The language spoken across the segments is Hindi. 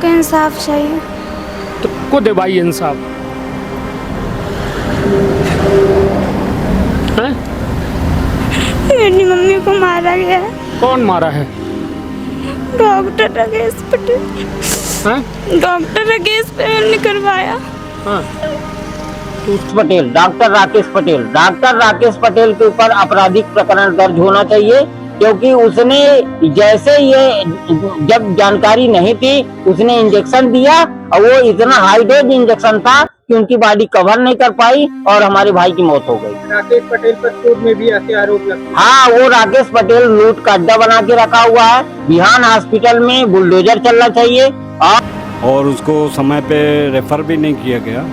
हमको इंसाफ चाहिए। तो को दिवाई इंसाफ है? मेरी मम्मी को मारा गया है। कौन मारा है? डॉक्टर राकेश पटेल। हैं? डॉक्टर राकेश पटेल ने करवाया। हाँ। पटेल, डॉक्टर राकेश पटेल के ऊपर आपराधिक प्रकरण दर्ज होना चाहिए, क्योंकि उसने जैसे ये जब जानकारी नहीं थी उसने इंजेक्शन दिया और वो इतना हाई डोज इंजेक्शन था कि उनकी बॉडी कवर नहीं कर पाई और हमारे भाई की मौत हो गई। राकेश पटेल पर कोर्ट में भी ऐसे आरोप लगते। हाँ, वो राकेश पटेल लूट का अड्डा बना के रखा हुआ है। बिहान हॉस्पिटल में बुलडोजर चलना चाहिए और उसको समय पे रेफर भी नहीं किया गया।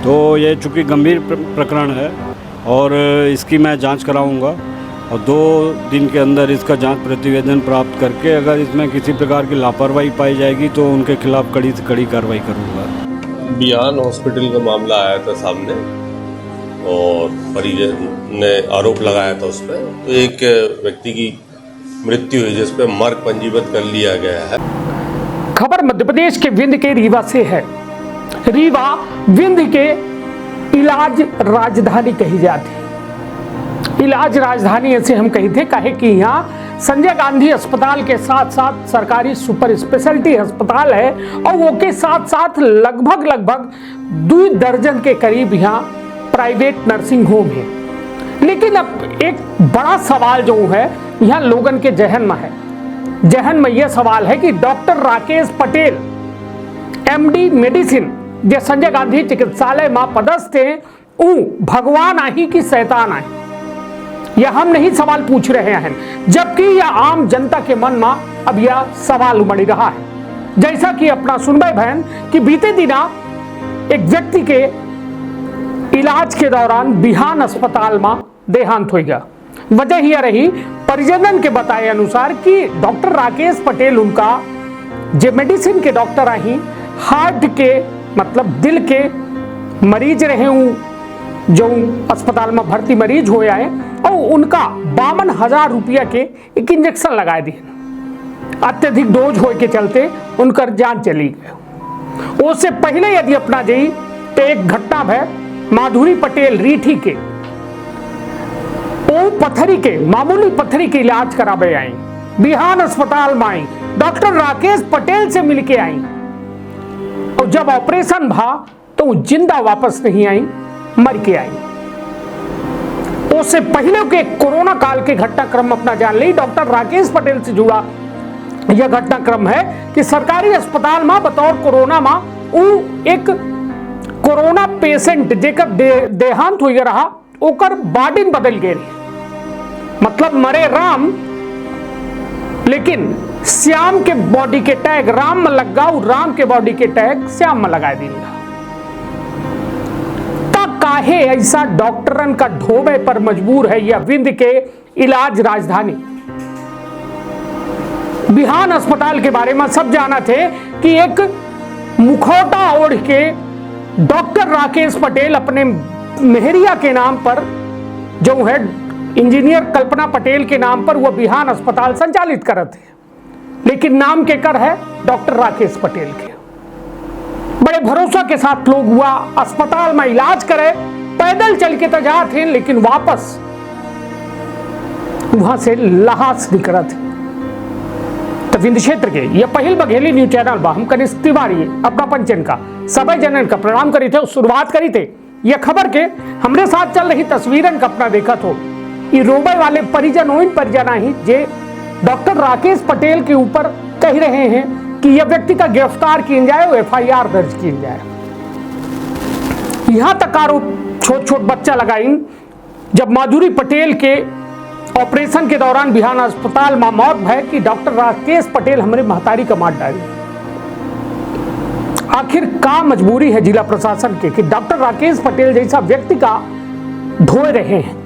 तो ये चूँकि गंभीर प्रकरण है और इसकी मैं जांच कराऊंगा और 2 दिन के अंदर इसका जांच प्रतिवेदन प्राप्त करके अगर इसमें किसी प्रकार की लापरवाही पाई जाएगी तो उनके खिलाफ कड़ी से कड़ी कार्रवाई करूंगा। बिहान हॉस्पिटल का मामला आया था सामने और परिजन ने आरोप लगाया था उस पर। तो एक व्यक्ति की मृत्यु हुई जिस पर मर्ग पंजीबद्ध कर लिया गया है। खबर मध्य प्रदेश के विंध्य के रीवा से है। रीवा विंध्य के इलाज राजधानी कही जाती। इलाज राजधानी ऐसे हम कहते कहे कि यहाँ संजय गांधी अस्पताल के साथ साथ सरकारी सुपर स्पेशलिटी अस्पताल है और वो के साथ साथ लगभग 2 दर्जन के करीब यहाँ प्राइवेट नर्सिंग होम है। लेकिन अब एक बड़ा सवाल जो है यहाँ लोगन के जहन में यह सवाल है कि doctor Rakesh Patel MD medicine जो संजय गांधी चिकित्सालय में पदस्थ थे, भगवान आही कि शैतान आही, यह हम नहीं सवाल पूछ रहे हैं, जबकि यह आम जनता के मन में अब यह सवाल उमड़ रहा है। जैसा कि अपना सुनबे बहन कि बीते दिना एक व्यक्ति के इलाज के दौरान बिहान अस्पताल में देहांत हो गया। वजह यह रही परिजनन के बताए अनुसार कि डॉक्टर राकेश पटेल उनका जो मेडिसिन के डॉक्टर आई हार्ट के मतलब दिल के मरीज रहे जो अस्पताल में भर्ती मरीज हो आए और उनका 52,000 रुपया के एक इंजेक्शन लगाए दिए। अत्यधिक डोज हो के चलते उनकर जान चली गई। उससे पहले यदि अपना जी तो एक घटना है माधुरी पटेल रीठी के पत्थरी के मामूली पत्थरी के इलाज करावे आई, बिहान अस्पताल में आई, डॉक्टर राकेश पटेल से मिलके आई और जब ऑपरेशन भा तो जिंदा वापस नहीं आई, मर के आई। उससे पहले के कोरोना काल के घटनाक्रम अपना जान ली। डॉक्टर राकेश पटेल से जुड़ा यह घटनाक्रम है कि सरकारी अस्पताल में बतौर कोरोना में एक कोरोना पेशेंट जेकर देहांत हुई रहा ओकर बॉडी बदल गई, मतलब मरे राम लेकिन श्याम के बॉडी के टैग राम में लग गया, राम के बॉडी के टैग श्याम में लगा दिया। काहे ऐसा डॉक्टरन का ढोबे पर मजबूर है यह विंध्य के इलाज राजधानी। बिहान अस्पताल के बारे में सब जाना थे कि एक मुखौटा ओढ़ के डॉक्टर राकेश पटेल अपने मेहरिया के नाम पर जो है इंजीनियर कल्पना पटेल के नाम पर वह बिहान अस्पताल संचालित करते हैं, लेकिन नाम के कर है डॉक्टर राकेश पटेल के। बड़े भरोसा के साथ लोग हुआ अस्पताल में इलाज करे, पैदल चल के तो जाते हैं लेकिन वापस वहां से लाश निकला थे। तो विंध्य क्षेत्र के यह पहल बघेली न्यूज चैनल बा हम कनिष्ठ तिवारी अपना पंचन का सभी जनन का प्रणाम करी थे, शुरुआत करी थे यह खबर के हमरे साथ चल रही तस्वीरन का अपना देखा तो ये रोबे वाले परिजन ही जे डॉक्टर राकेश पटेल के ऊपर कह रहे हैं कि यह व्यक्ति का गिरफ्तार किया जाए, FIR दर्ज किया जाए। यहां तक आरोप छोट बच्चा लगाई जब माधुरी पटेल के ऑपरेशन के दौरान बिहान अस्पताल में मौत है कि डॉक्टर राकेश पटेल हमारे महतारी का मार डाली। आखिर का मजबूरी है जिला प्रशासन के कि डॉक्टर राकेश पटेल जैसा व्यक्ति का ढोए रहे हैं।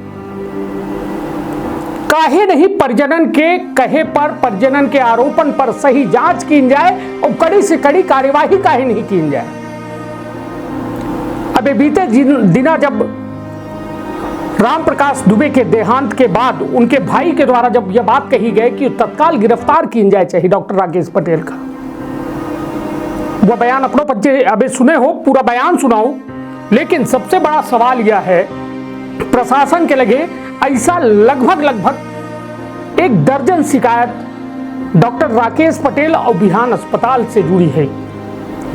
काहे नहीं परिजनन के कहे पर परिजनन के आरोपण पर सही जांच की जाए और कड़ी से कड़ी कार्यवाही काहे नहीं की जाए। अबे बीते दिना जब राम प्रकाश दुबे के देहांत के बाद उनके भाई के द्वारा जब यह बात कही गई कि तत्काल गिरफ्तार की जाए चाहिए डॉक्टर राकेश पटेल का, वह बयान अपनों बच्चे अभी सुने हो, पूरा बयान सुनाओ। लेकिन सबसे बड़ा सवाल यह है, प्रशासन के लगे ऐसा लगभग 1 दर्जन शिकायत डॉक्टर राकेश पटेल और बिहान अस्पताल से जुड़ी है।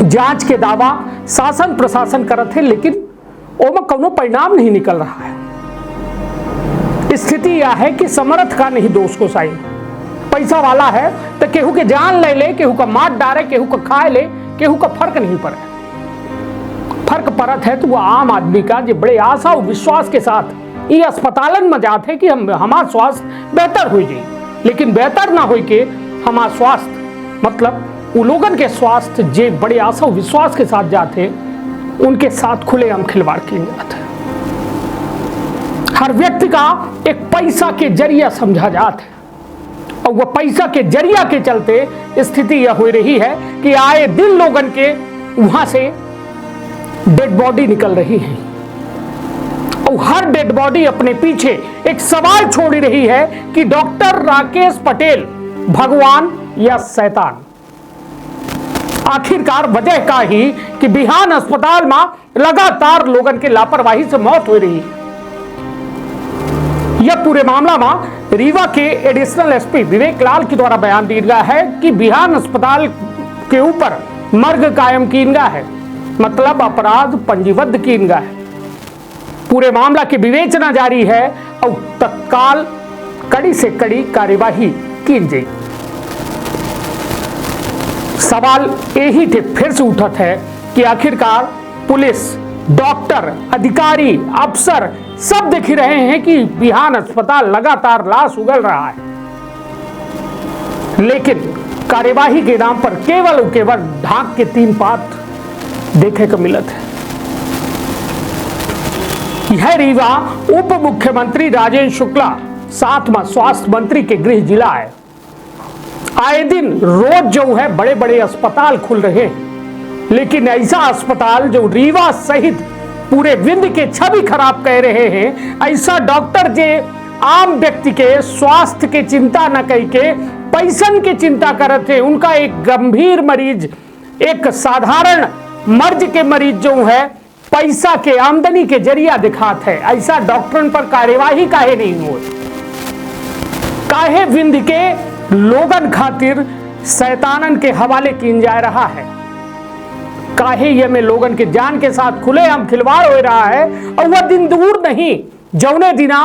जांच के दावा शासन प्रशासन करत है, लेकिन ओमा कोनो परिणाम नहीं निकल रहा है। स्थिति यह है कि समर्थ का नहीं दोष को साई, पैसा वाला है तो केहू के जान ले ले, केहू का मार डारे, केहू का खाए ले, केहू का फर्क नहीं पड़े। फर्क पड़त है तो वह आम आदमी का जो बड़े आशा और विश्वास के साथ ये अस्पतालन में जाते कि हमारा स्वास्थ्य बेहतर हो जाए, लेकिन बेहतर ना हो के हमारा स्वास्थ्य मतलब वो लोगन के स्वास्थ्य जे बड़े आशा और विश्वास के साथ जाते उनके साथ खुलेआम खिलवाड़ किए जाते। हर व्यक्ति का एक पैसा के जरिया समझा जाता है और वह पैसा के जरिया के चलते स्थिति यह हो रही है कि आए दिन लोगन के वहां से डेड बॉडी निकल रही है और हर डेड बॉडी अपने पीछे एक सवाल छोड़ रही है कि डॉक्टर राकेश पटेल भगवान या शैतान। आखिरकार वजह का ही कि बिहान अस्पताल में लगातार लोगन के लापरवाही से मौत हो रही है। यह पूरे मामला में रीवा के एडिशनल एसपी विवेक लाल के द्वारा बयान दिया गया है कि बिहान अस्पताल के ऊपर मर्ग कायम किया गया है, मतलब अपराध पंजीबद्ध किया गया है। पूरे मामला की विवेचना जारी है और तत्काल कड़ी से कड़ी कार्यवाही की जाए। सवाल यही थे फिर से उठत है कि आखिरकार पुलिस, डॉक्टर, अधिकारी, अफसर सब देख रहे हैं कि बिहान अस्पताल लगातार लाश उगल रहा है, लेकिन कार्यवाही के नाम पर केवल और केवल ढाक के 3 पात देखे को मिलत है। यह रीवा उप मुख्यमंत्री राजेंद्र शुक्ला साथ में स्वास्थ्य मंत्री के गृह जिला है। आए दिन रोज जो है बड़े बड़े अस्पताल खुल रहे हैं, लेकिन ऐसा अस्पताल जो रीवा सहित पूरे विंध्य के छवि खराब कर रहे हैं, ऐसा डॉक्टर जे आम व्यक्ति के स्वास्थ्य के चिंता न करके पैसन की चिंता करते हैं, उनका एक गंभीर मरीज, एक साधारण मर्ज के मरीज जो है पैसा के आमदनी के जरिया दिखाते हैं, ऐसा डॉक्टरन पर कार्यवाही काहे नहीं हो? काहे विंध्य के लोगन खातिर शैतानन के हवाले किया जा रहा है? काहे ये में लोगन के जान के साथ खुलेआम खिलवाड़ हो रहा है? और वह दिन दूर नहीं जौने दिना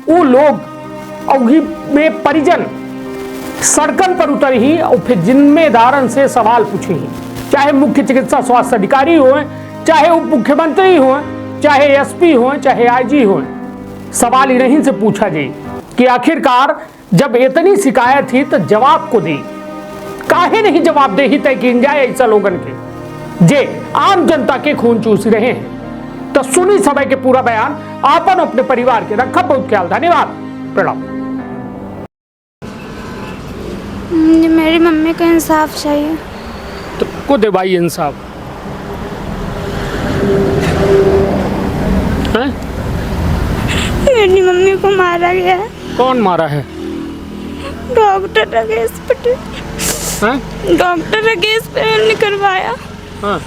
वो लोग और में परिजन सड़कन पर उतर ही और फिर जिम्मेदारन से सवाल पूछे ही, चाहे मुख्य चिकित्सा स्वास्थ्य अधिकारी हो, चाहे उप मुख्यमंत्री हो, चाहे एसपी हो, चाहे आईजी हो। सवाल इन्हीं से पूछा जाए कि आखिरकार जब इतनी शिकायत थी तो जवाब को दी, काहे नहीं जवाब दे ही तय की जाए ऐसा लोगन के जे आम जनता के खून चूस रहे हैं। तो सुनी समय के पूरा बयान, आपन अपने परिवार के रखा बहुत ख्याल। धन्यवाद, प्रणाम। मेरी मम्मी को इंसाफ चाहिए। तो को दे भाई इंसाफ है? मेरी मम्मी को मारा गया है। कौन मारा है? डॉक्टर राकेश पटेल। डॉक्टर राकेश पटेल ने करवाया। हाँ।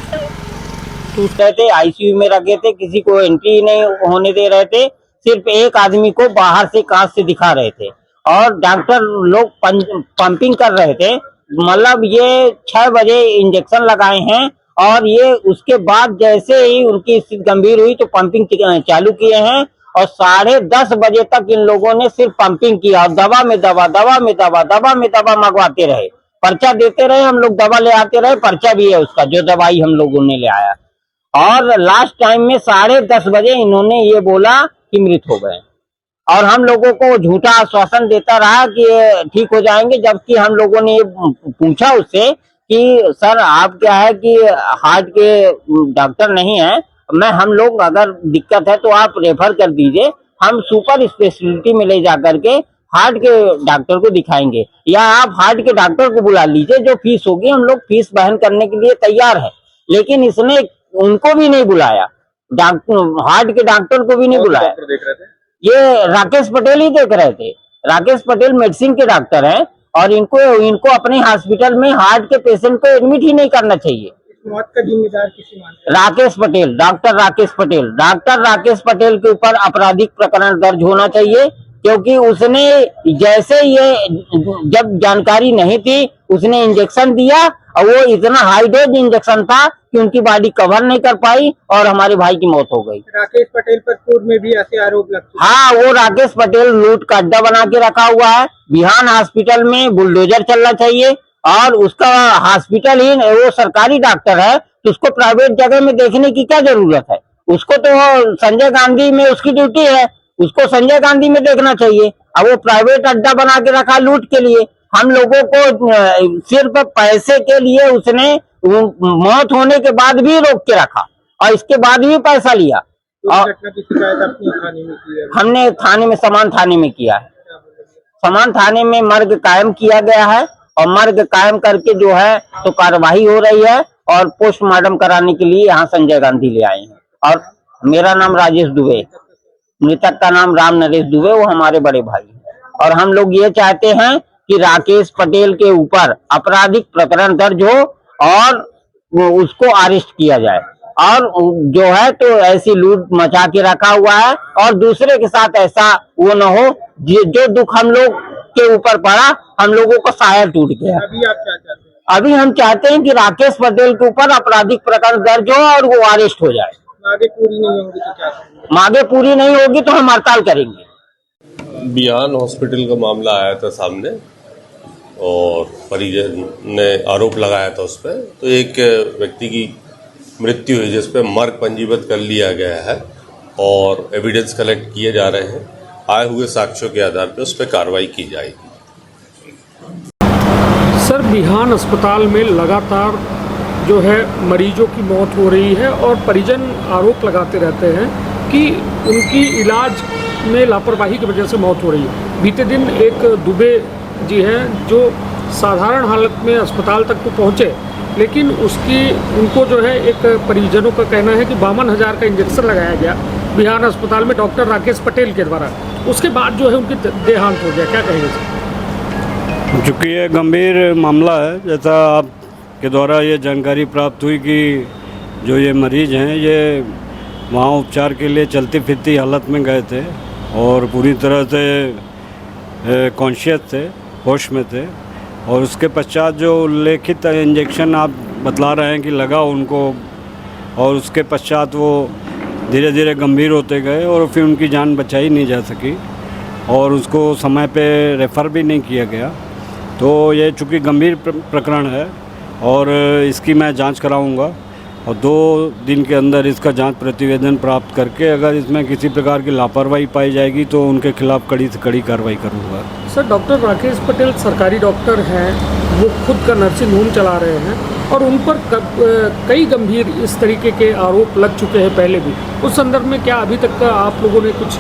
रहते आईसीयू में रखे थे, किसी को एंट्री नहीं होने दे रहे थे, सिर्फ एक आदमी को बाहर से कांच से दिखा रहे थे और डॉक्टर लोग पंपिंग कर रहे थे। मतलब ये 6 बजे इंजेक्शन लगाए हैं और ये उसके बाद जैसे ही उनकी स्थिति गंभीर हुई तो पंपिंग चालू किए हैं और 10:30 बजे तक इन लोगों ने सिर्फ पंपिंग किया और दवा में दवा, दवा में दवा, दवा में दवा मंगवाते रहे, पर्चा देते रहे, हम लोग दवा ले आते रहे, पर्चा भी है उसका जो दवाई हम लोगों ने ले आया। और लास्ट टाइम में 10:30 बजे इन्होंने ये बोला कि मृत हो गए और हम लोगों को झूठा आश्वासन देता रहा कि ठीक हो जाएंगे, जबकि हम लोगों ने ये पूछा उससे कि सर आप क्या है कि हार्ट के डॉक्टर नहीं है, मैं हम लोग अगर दिक्कत है तो आप रेफर कर दीजिए, हम सुपर स्पेशलिटी में ले जाकर के हार्ट के डॉक्टर को दिखाएंगे या आप हार्ट के डॉक्टर को बुला लीजिए, जो फीस होगी हम लोग फीस वहन करने के लिए तैयार है। लेकिन इसने उनको भी नहीं बुलाया, हार्ट के डॉक्टर को भी नहीं बुलाया। ये राकेश पटेल ही देख रहे थे। राकेश पटेल मेडिसिन के डॉक्टर हैं और इनको अपने हॉस्पिटल में हार्ट के पेशेंट को एडमिट ही नहीं करना चाहिए। मौत का जिम्मेदार किसी मानते हैं? राकेश पटेल, डॉक्टर राकेश पटेल। डॉक्टर राकेश पटेल के ऊपर आपराधिक प्रकरण दर्ज होना चाहिए, क्योंकि उसने जैसे ये जब जानकारी नहीं थी उसने इंजेक्शन दिया और वो इतना हाई डोज इंजेक्शन था कि उनकी बॉडी कवर नहीं कर पाई और हमारे भाई की मौत हो गई। राकेश पटेल पर पूर्व में भी ऐसे आरोप लगते हैं। हाँ, वो राकेश पटेल लूट का अड्डा बना के रखा हुआ है। बिहान हॉस्पिटल में बुलडोजर चलना चाहिए और उसका हॉस्पिटल ही वो सरकारी डॉक्टर है तो उसको प्राइवेट जगह में देखने की क्या जरूरत है? उसको तो संजय गांधी में उसकी ड्यूटी है, उसको संजय गांधी में देखना चाहिए। अब वो प्राइवेट अड्डा बना के रखा लूट के लिए। हम लोगों को सिर्फ पैसे के लिए उसने मौत होने के बाद भी रोक के रखा और इसके बाद भी पैसा लिया। और घटना की शिकायत अपने थाने में की है? हमने थाने में समान थाने में किया है। समान थाने में मर्ग कायम किया गया है और मर्ग कायम करके जो है तो कार्यवाही हो रही है और पोस्टमार्टम कराने के लिए यहाँ संजय गांधी ले आए हैं। और मेरा नाम राजेश दुबे, मृतक का नाम राम नरेश दुबे, वो हमारे बड़े भाई हैं। और हम लोग ये चाहते हैं कि राकेश पटेल के ऊपर आपराधिक प्रकरण दर्ज हो और उसको अरेस्ट किया जाए और जो है तो ऐसी लूट मचा के रखा हुआ है और दूसरे के साथ ऐसा वो न हो। जो दुख हम लोग के ऊपर पड़ा, हम लोगों का साया टूट गया। अभी आप क्या चाहते हैं? अभी हम चाहते हैं कि राकेश पटेल के ऊपर आपराधिक प्रकरण दर्ज हो और वो अरेस्ट हो जाए। मांगे पूरी नहीं होंगी तो क्या करेंगे? मांगे पूरी नहीं होगी तो हम हड़ताल करेंगे। बिहान हॉस्पिटल का मामला आया था सामने और परिजन ने आरोप लगाया था उस पर, तो एक व्यक्ति की मृत्यु हुई जिस पर मर्ग पंजीबद्ध कर लिया गया है और एविडेंस कलेक्ट किए जा रहे हैं। आए हुए साक्ष्यों के आधार पर उस पर कार्रवाई की जाएगी। सर, बिहान अस्पताल में लगातार जो है मरीजों की मौत हो रही है और परिजन आरोप लगाते रहते हैं कि उनकी इलाज में लापरवाही की वजह से मौत हो रही है। बीते दिन एक दुबे जी हैं जो साधारण हालत में अस्पताल तक तो पहुँचे, लेकिन उनको जो है एक परिजनों का कहना है कि 52,000 का इंजेक्शन लगाया गया बिहान अस्पताल में डॉक्टर राकेश पटेल के द्वारा। उसके बाद जो है उनकी देहांत हो गया। क्या कहेंगे सर? चूँकि ये गंभीर मामला है, जैसा आपके द्वारा ये जानकारी प्राप्त हुई कि जो ये मरीज हैं ये वहाँ उपचार के लिए चलती फिरती हालत में गए थे और पूरी तरह से कॉन्शियस थे, होश में थे और उसके पश्चात जो उल्लेखित इंजेक्शन आप बतला रहे हैं कि लगा उनको और उसके पश्चात वो धीरे धीरे गंभीर होते गए और फिर उनकी जान बचाई नहीं जा सकी और उसको समय पे रेफ़र भी नहीं किया गया। तो ये चूँकि गंभीर प्रकरण है और इसकी मैं जांच कराऊंगा और 2 दिन के अंदर इसका जांच प्रतिवेदन प्राप्त करके अगर इसमें किसी प्रकार की लापरवाही पाई जाएगी तो उनके खिलाफ कड़ी से कड़ी कार्रवाई करूंगा। सर, डॉक्टर राकेश पटेल सरकारी डॉक्टर हैं, वो खुद का नर्सिंग होम चला रहे हैं और उन पर कई गंभीर इस तरीके के आरोप लग चुके हैं पहले भी। उस संदर्भ में क्या अभी तक का आप लोगों ने कुछ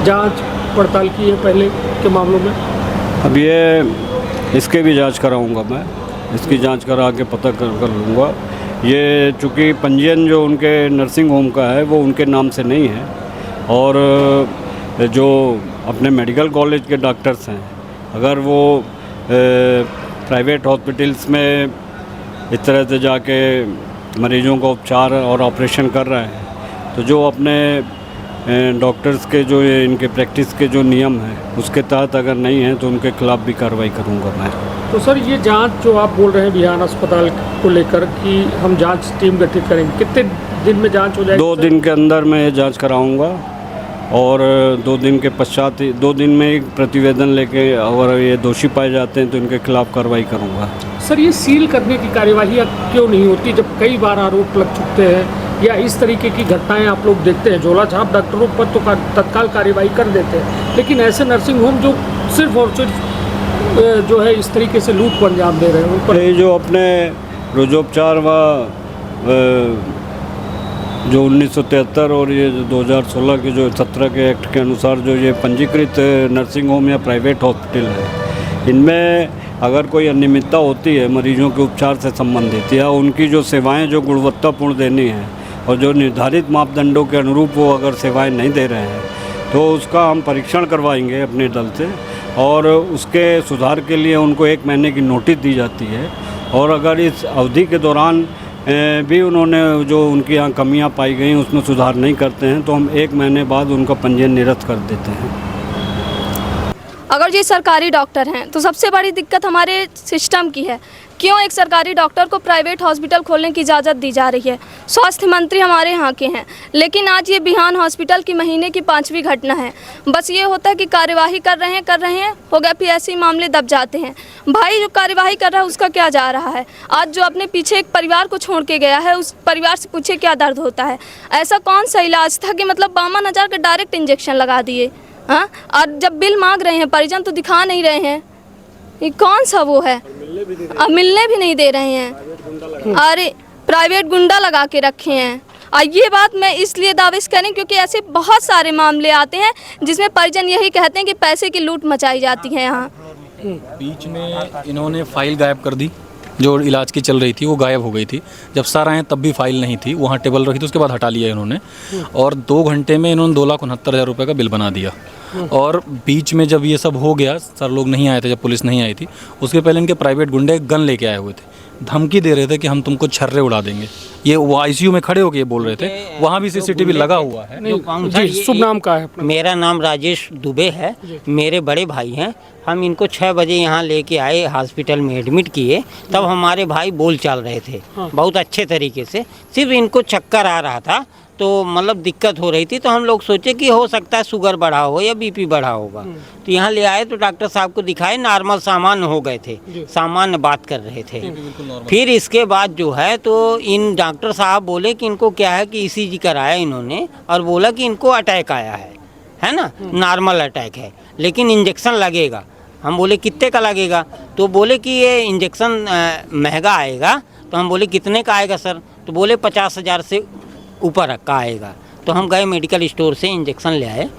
जांच पड़ताल की है पहले के मामलों में? अब ये इसके भी जांच कराऊंगा, मैं इसकी जांच करा के पता कर लूँगा। ये चूँकि पंजीयन जो उनके नर्सिंग होम का है वो उनके नाम से नहीं है और जो अपने मेडिकल कॉलेज के डॉक्टर्स हैं, अगर वो प्राइवेट हॉस्पिटल्स में इस तरह से जाके मरीजों का उपचार और ऑपरेशन कर रहे हैं तो जो अपने डॉक्टर्स के जो ये इनके प्रैक्टिस के जो नियम हैं उसके तहत अगर नहीं है तो उनके खिलाफ भी कार्रवाई करूंगा मैं। तो सर, ये जांच जो आप बोल रहे हैं बिहान अस्पताल को लेकर कि हम जांच टीम गठित करेंगे, कितने दिन में जांच हो जाएगी? 2 दिन के अंदर मैं ये जांच कराऊंगा और 2 दिन के पश्चात 2 दिन में एक प्रतिवेदन लेके अगर ये दोषी पाए जाते हैं तो इनके खिलाफ कार्रवाई करूंगा। सर, ये सील करने की कार्यवाही क्यों नहीं होती जब कई बार आरोप लग चुके हैं या इस तरीके की घटनाएं आप लोग देखते हैं? झोला छाप डॉक्टरों पर तो तत्काल कार्यवाही कर देते हैं, लेकिन ऐसे नर्सिंग होम जो सिर्फ और सिर्फ जो है इस तरीके से लूट को अंजाम दे रहे हैं उन पर ये जो अपने रोजोपचार व जो 1973 और ये 2016 के जो 17 के एक्ट के अनुसार जो ये पंजीकृत नर्सिंग होम या प्राइवेट हॉस्पिटल है, इनमें अगर कोई अनियमितता होती है मरीजों के उपचार से संबंधित या उनकी जो सेवाएं जो गुणवत्तापूर्ण देनी है और जो निर्धारित मापदंडों के अनुरूप वो अगर सेवाएं नहीं दे रहे हैं तो उसका हम परीक्षण करवाएंगे अपने दल से और उसके सुधार के लिए उनको 1 महीने की नोटिस दी जाती है और अगर इस अवधि के दौरान भी उन्होंने जो उनकी यहाँ कमियाँ पाई गई उसमें सुधार नहीं करते हैं तो हम 1 महीने बाद उनका पंजीयन निरस्त कर देते हैं। अगर ये सरकारी डॉक्टर हैं तो सबसे बड़ी दिक्कत हमारे सिस्टम की है। क्यों एक सरकारी डॉक्टर को प्राइवेट हॉस्पिटल खोलने की इजाज़त दी जा रही है? स्वास्थ्य मंत्री हमारे यहाँ के हैं, लेकिन आज ये बिहान हॉस्पिटल की महीने की 5वीं घटना है। बस ये होता है कि कार्यवाही कर रहे हैं, हो गया, फिर ऐसे ही मामले दब जाते हैं। भाई जो कार्यवाही कर रहा है उसका क्या जा रहा है? आज जो अपने पीछे एक परिवार को छोड़ के गया है उस परिवार से पूछे क्या दर्द होता है। ऐसा कौन सा इलाज था कि मतलब 52,000 का डायरेक्ट इंजेक्शन लगा दिए? हाँ, और जब बिल मांग रहे हैं परिजन तो दिखा नहीं रहे हैं। ये कौन सा वो है? अब मिलने भी नहीं दे रहे हैं। अरे प्राइवेट गुंडा लगा के रखे हैं। और ये बात मैं इसलिए दाविश करें क्योंकि ऐसे बहुत सारे मामले आते हैं जिसमें परिजन यही कहते हैं कि पैसे की लूट मचाई जाती है। यहाँ बीच में इन्होंने फाइल गायब कर दी, जो इलाज की चल रही थी वो गायब हो गई थी। जब सर आए तब भी फाइल नहीं थी, वहाँ टेबल रखी थी, उसके बाद हटा लिया इन्होंने। और 2 घंटे में इन्होंने 2,69,000 रुपये का बिल बना दिया। और बीच में जब ये सब हो गया, सर लोग नहीं आए थे, जब पुलिस नहीं आई थी, उसके पहले इनके प्राइवेट गुंडे गन लेके आए हुए थे, धमकी दे रहे थे कि हम तुमको छर्रे उड़ा देंगे। ये वो आईसीयू में खड़े होकर ये बोल रहे थे, वहाँ भी सीसीटीवी लगा हुआ है। जी, शुभ नाम का है अपना? मेरा नाम राजेश दुबे है, मेरे बड़े भाई हैं। हम इनको 6 बजे यहाँ लेके आए, हॉस्पिटल में एडमिट किए, तब हमारे भाई बोल चाल रहे थे बहुत अच्छे तरीके से। सिर्फ इनको चक्कर आ रहा था तो मतलब दिक्कत हो रही थी, तो हम लोग सोचे कि हो सकता है शुगर बढ़ा हो या बीपी बढ़ा होगा। तो यहाँ ले आए तो डॉक्टर साहब को दिखाए, नॉर्मल सामान्य हो गए थे, सामान्य बात कर रहे थे। फिर इसके बाद जो है तो इन डॉक्टर साहब बोले कि इनको क्या है कि ईसीजी कराया इन्होंने और बोला कि इनको अटैक आया है ना, नॉर्मल अटैक है, लेकिन इंजेक्शन लगेगा। हम बोले कितने का लगेगा? तो बोले कि ये इंजेक्शन महंगा आएगा। तो हम बोले कितने का आएगा सर? तो बोले 50,000 से ऊपर का आएगा। तो हम गए मेडिकल स्टोर से इंजेक्शन ले आए,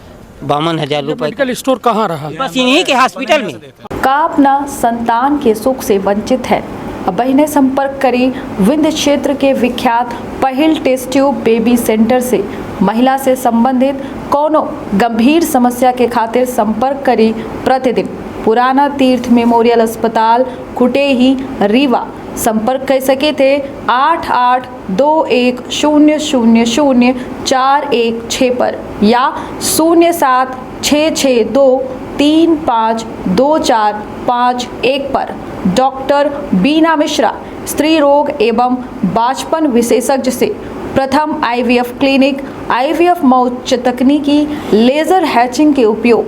52,000 रुपये। मेडिकल स्टोर कहाँ रहा? बस इन्हीं के हॉस्पिटल में। का अपना संतान के सुख से वंचित है। अब ने संपर्क करी विंध्य क्षेत्र के विख्यात पहिल टेस्ट ट्यूब बेबी सेंटर से। महिला से संबंधित कोनो गंभीर समस्या के खातिर संपर्क करी प्रतिदिन पुराना तीर्थ मेमोरियल अस्पताल कुटेही रीवा। संपर्क कर सके थे 8821000416 पर या 0766235245 पर। डॉक्टर बीना मिश्रा स्त्री रोग एवं बांझपन विशेषज्ञ से प्रथम IVF क्लिनिक, IVF मौच तकनीकी, लेजर हैचिंग के उपयोग,